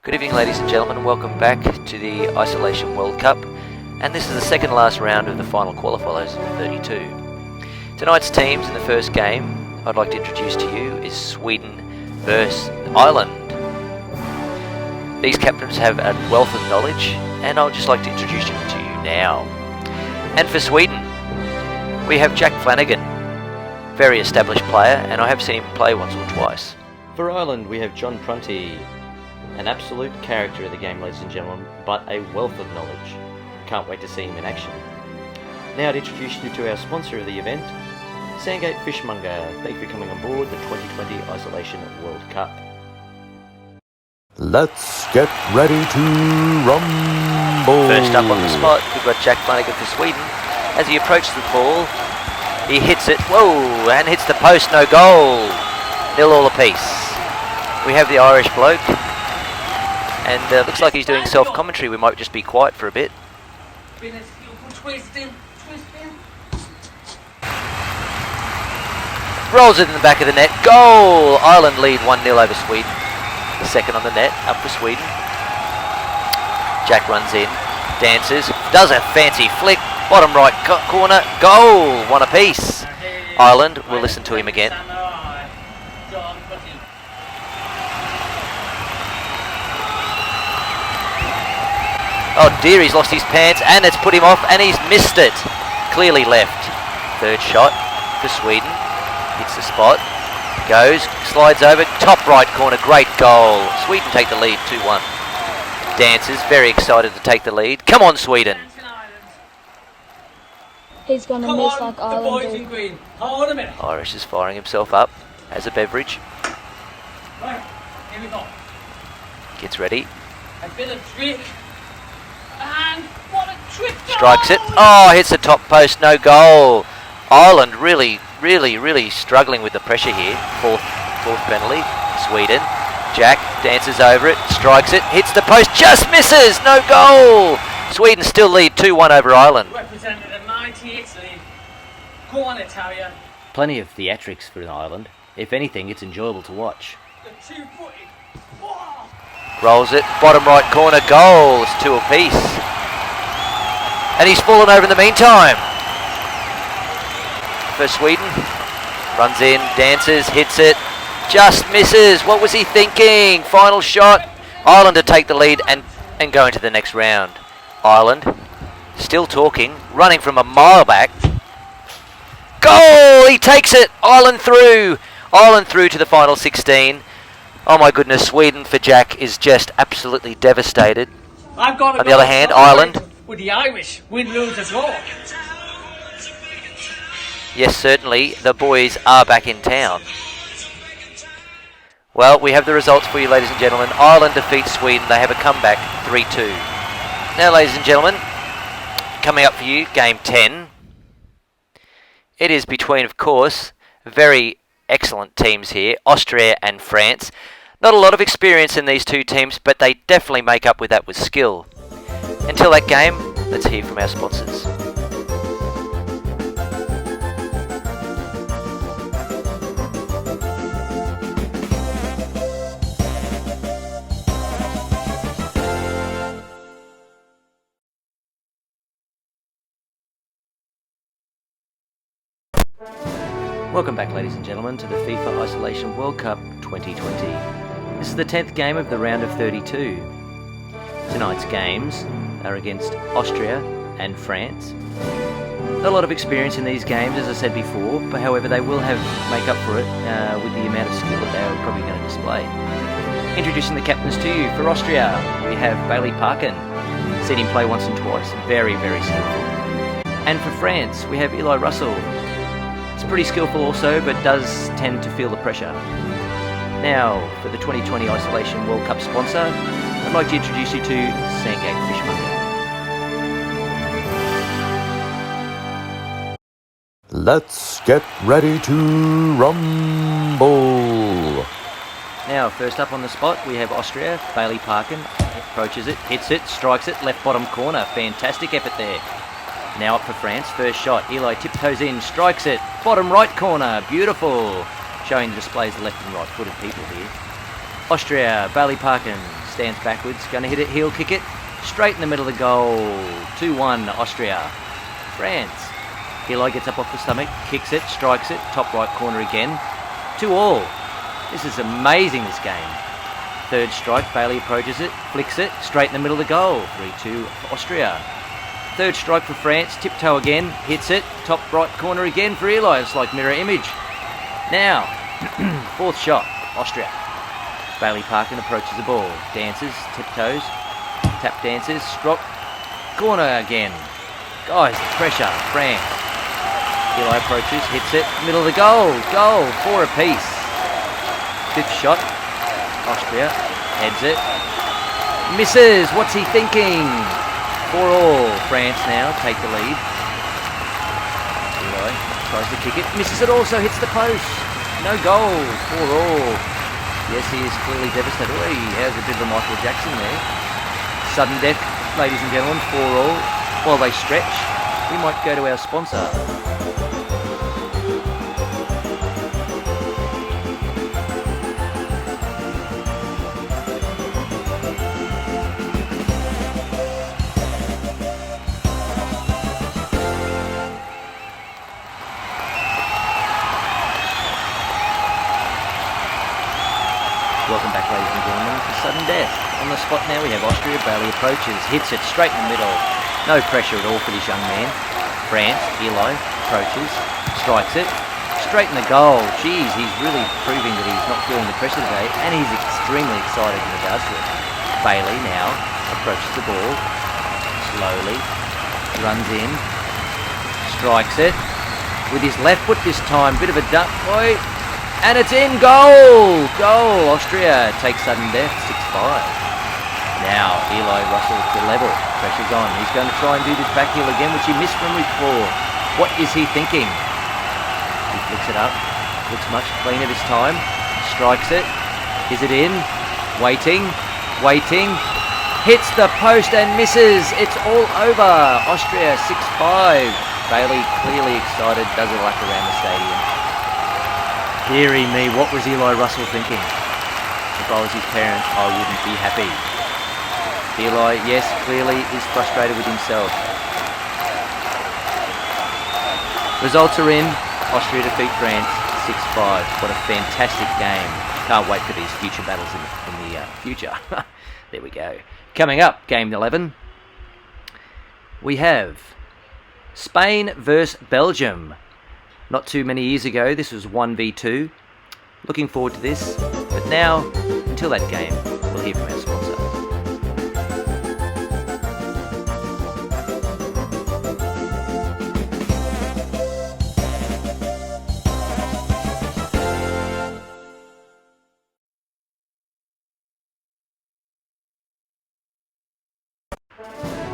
Good evening, ladies and gentlemen. Welcome back to the Isolation World Cup, and this is the second last round of the final qualifiers of 32. Tonight's teams in the first game I'd like to introduce to you is Sweden versus Ireland. These captains have a wealth of knowledge, and I'd just like to introduce them to you now. And for Sweden, we have Jack Flanagan, very established player, and I have seen him play once or twice. For Ireland, we have John Prunty, an absolute character of the game, ladies and gentlemen, but a wealth of knowledge. Can't wait to see him in action. Now to introduce you to our sponsor of the event, Sandgate Fishmonger. Thank you for coming on board the 2020 Isolation World Cup. Let's get ready to rumble. First up on the spot, we've got Jack Flanagan for Sweden. As he approaches the ball, he hits it, whoa, and hits the post, no goal. 0-0 apiece. We have the Irish bloke, and looks like he's doing self-commentary. We might just be quiet for a bit. Rolls it in the back of the net. Goal! Ireland lead 1-0 over Sweden. The second on the net, up for Sweden. Jack runs in, dances, does a fancy flick, bottom right corner, goal! 1 apiece. Ireland, we'll listen to him again. Oh dear, he's lost his pants, and it's put him off, and he's missed it. Clearly left. Third shot for Sweden. Hits the spot. Goes, slides over, top right corner, great goal. Sweden take the lead, 2-1. Dances, very excited to take the lead. Come on, Sweden. He's going to miss like Ireland do. Hold a minute. Irish is firing himself up as a beverage. Right, here we go. Gets ready. A bit of trick. And what a trick! Strikes it. Oh, hits the top post, no goal. Ireland really struggling with the pressure here. Fourth penalty. Sweden. Jack dances over it, strikes it, hits the post, just misses, no goal. Sweden still lead 2-1 over Ireland. Represented a mighty Italy. Go on, Italia. Plenty of theatrics for Ireland. If anything, it's enjoyable to watch. The two-footed. Whoa. Rolls it, bottom right corner, goal. It's 2 apiece. And he's fallen over in the meantime. For Sweden, runs in, dances, hits it, just misses. What was he thinking? Final shot. Ireland to take the lead and go into the next round. Ireland, still talking, running from a mile back. Goal! He takes it. Ireland through. Ireland through to the final 16. Oh my goodness, Sweden for Jack is just absolutely devastated. I've got to On the other hand, Ireland. With the Irish, win, lose as well. Yes, certainly, the boys are back in town. Well, we have the results for you, ladies and gentlemen. Ireland defeats Sweden. They have a comeback, 3-2. Now, ladies and gentlemen, coming up for you, Game 10. It is between, of course, very excellent teams here, Austria and France. Not a lot of experience in these two teams, but they definitely make up with that with skill. Until that game, let's hear from our sponsors. Welcome back, ladies and gentlemen, to the FIFA Isolation World Cup 2020. This is the 10th game of the round of 32. Tonight's games are against Austria and France. Not a lot of experience in these games, as I said before, but however they will make up for it with the amount of skill that they are probably going to display. Introducing the captains to you. For Austria, we have Bailey Parkin. Seen him play once and twice, very skillful. And for France, we have Eli Russell. It's pretty skillful also, but does tend to feel the pressure. Now, for the 2020 Isolation World Cup sponsor, I'd like to introduce you to Sandgate Fishmonger. Let's get ready to rumble. Now, first up on the spot, we have Austria. Bailey Parkin approaches it, hits it, strikes it, left bottom corner. Fantastic effort there. Now up for France, first shot. Eli tiptoes in, strikes it, bottom right corner. Beautiful. Showing the displays of left and right footed people here. Austria, Bailey Parkin stands backwards, going to hit it, heel kick it, straight in the middle of the goal. 2-1 Austria. France. Eli gets up off the stomach, kicks it, strikes it, top right corner again. 2-all. This is amazing, this game. Third strike, Bailey approaches it, flicks it, straight in the middle of the goal. 3-2 for Austria. Third strike for France, tiptoe again, hits it, top right corner again for Eli. It's like mirror image. Now, fourth shot, Austria. Bailey Parkin approaches the ball, dances, tiptoes, tap dances, strop, corner again. Guys, the pressure, France. Eli approaches, hits it, middle of the goal, 4 apiece. Fifth shot, Austria, heads it, misses, what's he thinking? 4-all, France now take the lead. Eli tries to kick it, misses it also, hits the post. No goal, 4-all. Yes, he is clearly devastated. Oh, he has a bit of a Michael Jackson there. Sudden death, ladies and gentlemen, 4-all. While they stretch, we might go to our sponsor. Welcome back, ladies and gentlemen, to sudden death. On the spot now we have Austria. Bailey approaches, hits it straight in the middle. No pressure at all for this young man. France, Eli, approaches, strikes it, straight in the goal. Geez, he's really proving that he's not feeling the pressure today, and he's extremely excited in regards to it. Bailey now approaches the ball, slowly, runs in, strikes it, with his left foot this time, bit of a duck, boy. And it's in, goal! Goal! Austria takes sudden death, 6-5. Now, Eli Russell to level. Pressure's on. He's going to try and do this back heel again, which he missed from before. What is he thinking? He flicks it up. Looks much cleaner this time. Strikes it. Is it in? Waiting. Waiting. Hits the post and misses. It's all over. Austria, 6-5. Bailey, clearly excited, does a lap around the stadium. Deary me, what was Eli Russell thinking? If I was his parent, I wouldn't be happy. Eli, yes, clearly is frustrated with himself. Results are in. Austria defeat France 6-5. What a fantastic game. Can't wait for these future battles in the future. There we go. Coming up, game 11. We have Spain versus Belgium. Not too many years ago, this was 1v2. Looking forward to this. But now, until that game, we'll hear from our sponsor.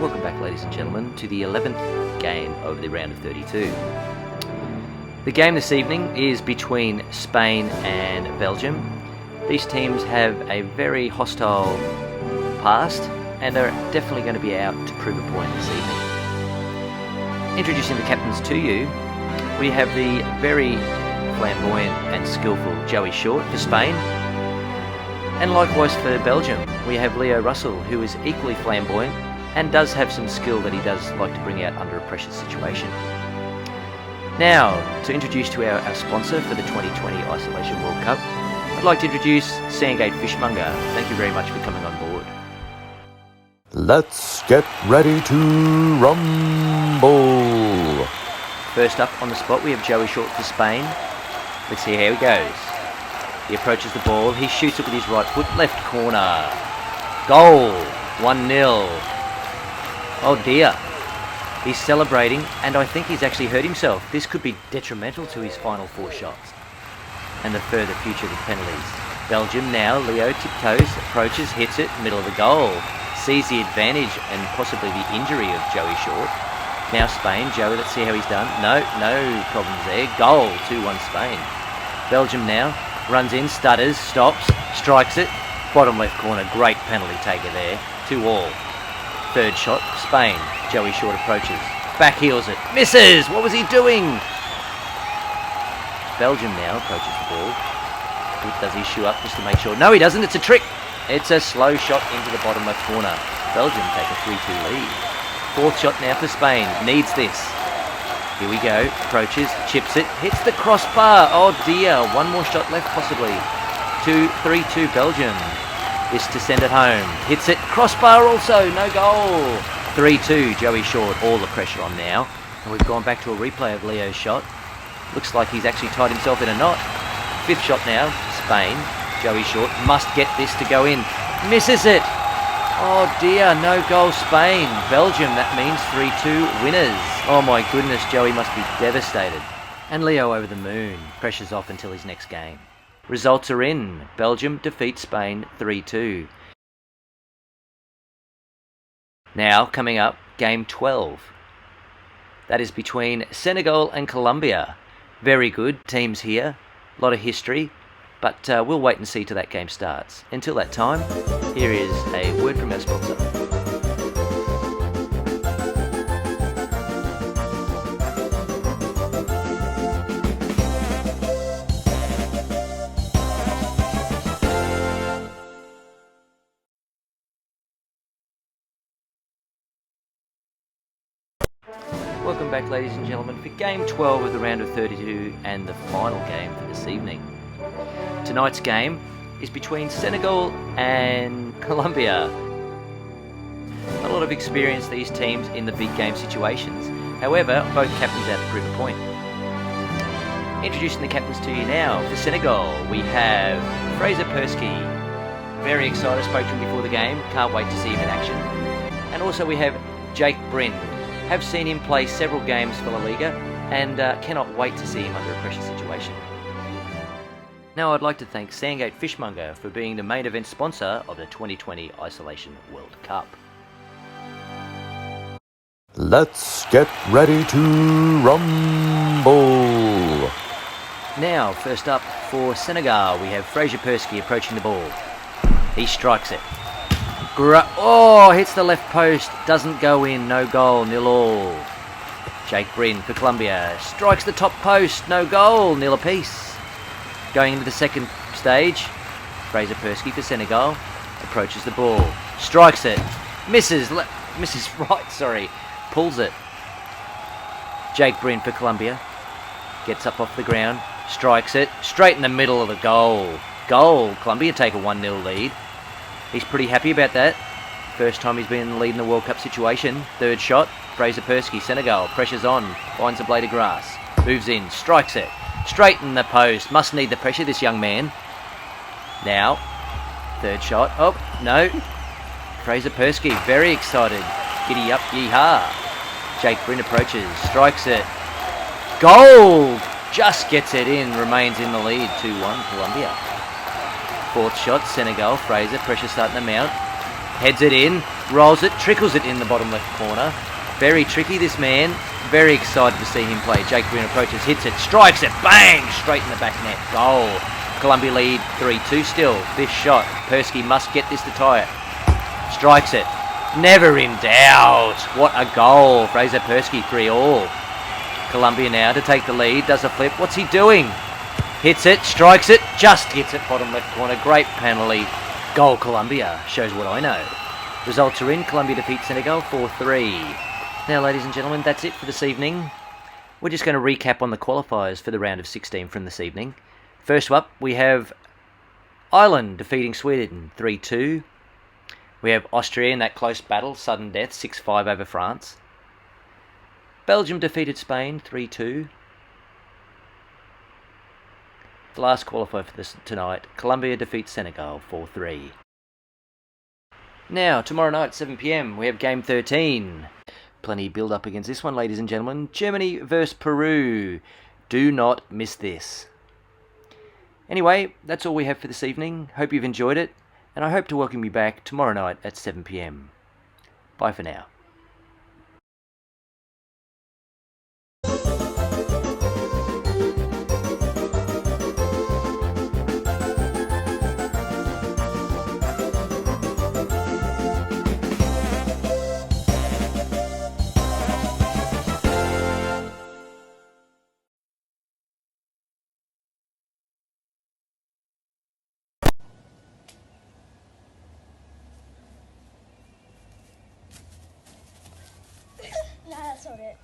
Welcome back, ladies and gentlemen, to the 11th game of the round of 32. The game this evening is between Spain and Belgium. These teams have a very hostile past and are definitely going to be out to prove a point this evening. Introducing the captains to you, we have the very flamboyant and skillful Joey Short for Spain. And likewise for Belgium, we have Leo Russell, who is equally flamboyant and does have some skill that he does like to bring out under a pressure situation. Now, to introduce to our sponsor for the 2020 Isolation World Cup, I'd like to introduce Sandgate Fishmonger. Thank you very much for coming on board. Let's get ready to rumble. First up on the spot, we have Joey Short for Spain. Let's see how he goes. He approaches the ball, he shoots it with his right foot, left corner. Goal, 1-0. Oh dear. He's celebrating, and I think he's actually hurt himself. This could be detrimental to his final 4 shots and the further future with penalties. Belgium now, Leo tiptoes, approaches, hits it, middle of the goal. Sees the advantage and possibly the injury of Joey Short. Now Spain, Joey, let's see how he's done. No problems there. Goal, 2-1 Spain. Belgium now, runs in, stutters, stops, strikes it. Bottom left corner, great penalty taker there. 2-all. Third shot, Spain. Joey Short approaches. Back heels it. Misses! What was he doing? Belgium now approaches the ball. Does he shoe up just to make sure? No, he doesn't. It's a trick. It's a slow shot into the bottom left corner. Belgium take a 3-2 lead. Fourth shot now for Spain. Needs this. Here we go. Approaches, chips it, hits the crossbar. Oh dear, one more shot left possibly. 3-2 Belgium. This to send it home. Hits it, crossbar also, no goal. 3-2, Joey Short, all the pressure on now. And we've gone back to a replay of Leo's shot. Looks like he's actually tied himself in a knot. Fifth shot now, Spain. Joey Short must get this to go in. Misses it. Oh dear, no goal Spain. Belgium, that means 3-2 winners. Oh my goodness, Joey must be devastated. And Leo over the moon. Pressure's off until his next game. Results are in. Belgium defeats Spain 3-2. Now, coming up, game 12. That is between Senegal and Colombia. Very good teams here. A lot of history. But we'll wait and see till that game starts. Until that time, here is a word from our sponsor. Welcome back, ladies and gentlemen, for Game 12 of the round of 32 and the final game for this evening. Tonight's game is between Senegal and Colombia. A lot of experience these teams in the big game situations. However, both captains out to prove a point. Introducing the captains to you now. For Senegal, we have Fraser Persky. Very excited, spoke to him before the game. Can't wait to see him in action. And also we have Jake Bryn. Have seen him play several games for La Liga and cannot wait to see him under a pressure situation. Now I'd like to thank Sandgate Fishmonger for being the main event sponsor of the 2020 Isolation World Cup. Let's get ready to rumble. Now, first up for Senegal, we have Fraser Persky approaching the ball. He strikes it. Hits the left post, doesn't go in, no goal, 0-0. Jake Bryn for Colombia, strikes the top post, no goal, 0 apiece. Going into the second stage, Fraser Persky for Senegal, approaches the ball, strikes it, misses right, pulls it. Jake Bryn for Colombia, gets up off the ground, strikes it, straight in the middle of the goal. Goal, Colombia take a 1-0 lead. He's pretty happy about that. First time he's been in the lead in the World Cup situation. Third shot, Fraser Persky, Senegal, pressure's on, finds a blade of grass, moves in, strikes it, straight in the post, must need the pressure, this young man. Now, third shot, oh, no. Fraser Persky, very excited, giddy up, yee-haw. Jake Bryn approaches, strikes it, goal! Just gets it in, remains in the lead, 2-1 Colombia. Fourth shot, Senegal, Fraser, pressure starting to mount. Heads it in, rolls it, trickles it in the bottom left corner. Very tricky, this man. Very excited to see him play. Jake Bryn approaches, hits it, strikes it, bang! Straight in the back net, goal. Colombia lead 3-2 still. Fifth shot, Persky must get this to tie it. Strikes it, never in doubt. What a goal. Fraser Persky, 3-all. Colombia now to take the lead, does a flip. What's he doing? Hits it, strikes it, just hits it, bottom left corner. Great penalty. Goal Colombia. Shows what I know. Results are in. Colombia defeats Senegal 4-3. Now, ladies and gentlemen, that's it for this evening. We're just going to recap on the qualifiers for the round of 16 from this evening. First up, we have Ireland defeating Sweden 3-2. We have Austria in that close battle, sudden death, 6-5 over France. Belgium defeated Spain 3-2. The last qualifier for this tonight, Colombia defeats Senegal 4-3. Now, tomorrow night, 7 p.m, we have Game 13. Plenty build up against this one, ladies and gentlemen. Germany versus Peru. Do not miss this. Anyway, that's all we have for this evening. Hope you've enjoyed it, and I hope to welcome you back tomorrow night at 7 p.m. Bye for now. nailed it.